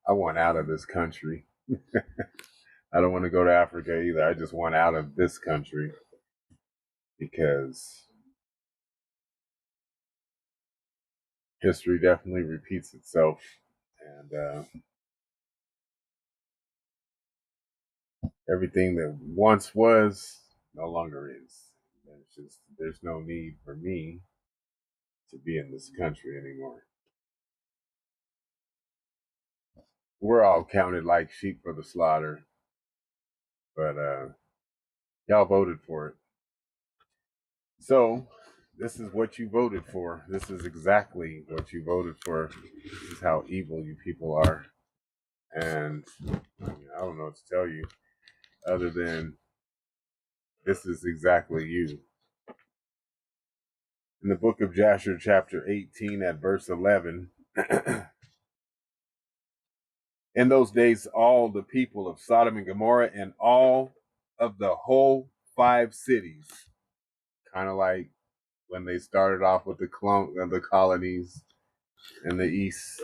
I want out of this country. I don't want to go to Africa either. I just want out of this country because history definitely repeats itself. And everything that once was no longer is. There's no need for me to be in this country anymore. We're all counted like sheep for the slaughter, but y'all voted for it. So this is what you voted for. This is exactly what you voted for. This is how evil you people are. And I don't know what to tell you other than this is exactly you. In the book of Jasher, chapter 18 at verse 11, in those days, all the people of Sodom and Gomorrah and all of the whole 5 cities, kind of like when they started off with the colonies in the east,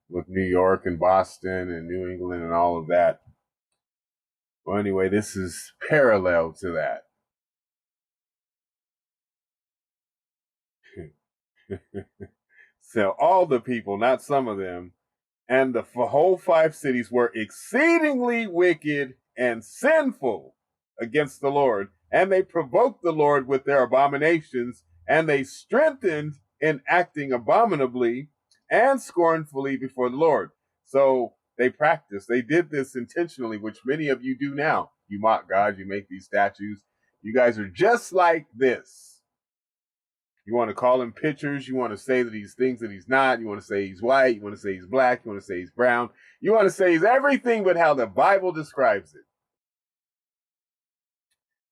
with New York and Boston and New England and all of that. Well, anyway, this is parallel to that. So all the people, not some of them, and the whole 5 cities were exceedingly wicked and sinful against the Lord, and they provoked the Lord with their abominations, and they strengthened in acting abominably and scornfully before the Lord. So they did this intentionally, which many of you do now. You mock God, you make these statues. You guys are just like this. You want to call him pictures. You want to say that he's things that he's not. You want to say he's white. You want to say he's black. You want to say he's brown. You want to say he's everything but how the Bible describes it.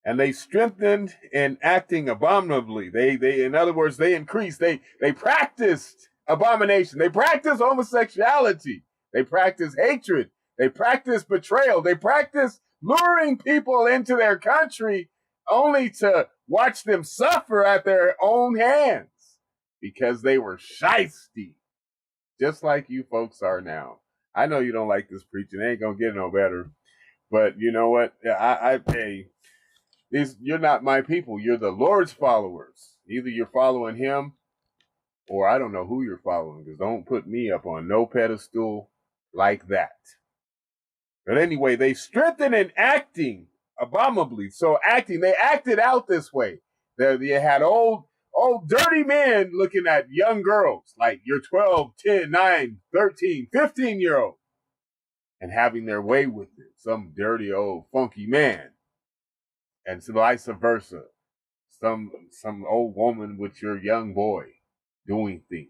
And they strengthened in acting abominably. They in other words, they increased. They practiced abomination. They practiced homosexuality. They practiced hatred. They practiced betrayal. They practiced luring people into their country only to watch them suffer at their own hands because they were shysty, just like you folks are now. I know you don't like this preaching. It ain't going to get no better. But you know what? You're not my people. You're the Lord's followers. Either you're following him or I don't know who you're following, because don't put me up on no pedestal like that. But anyway, they strengthened in acting abominably. So they acted out this way. They had old dirty men looking at young girls, like you're 12, 10, 9, 13, 15-year-old, and having their way with it. Some dirty old funky man. And so vice versa. Some old woman with your young boy doing things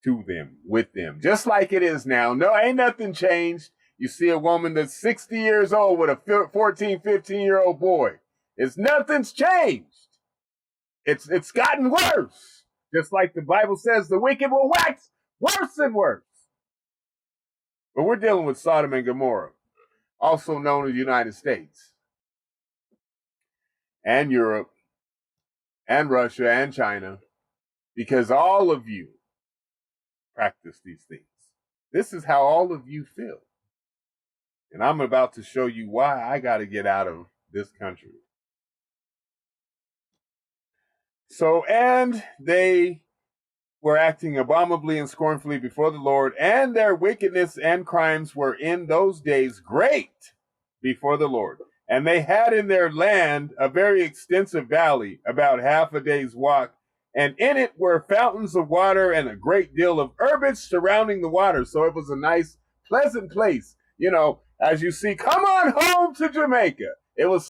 to them, with them, just like it is now. No, ain't nothing changed. You see a woman that's 60 years old with a 14, 15-year-old boy. Nothing's changed. It's gotten worse. Just like the Bible says, the wicked will wax worse and worse. But we're dealing with Sodom and Gomorrah, also known as the United States, and Europe, and Russia, and China, because all of you practice these things. This is how all of you feel. And I'm about to show you why I got to get out of this country. So, and they were acting abominably and scornfully before the Lord, and their wickedness and crimes were in those days great before the Lord. And they had in their land a very extensive valley, about half a day's walk, and in it were fountains of water and a great deal of herbage surrounding the water. So it was a nice, pleasant place. You know, as you see, come on home to Jamaica. It was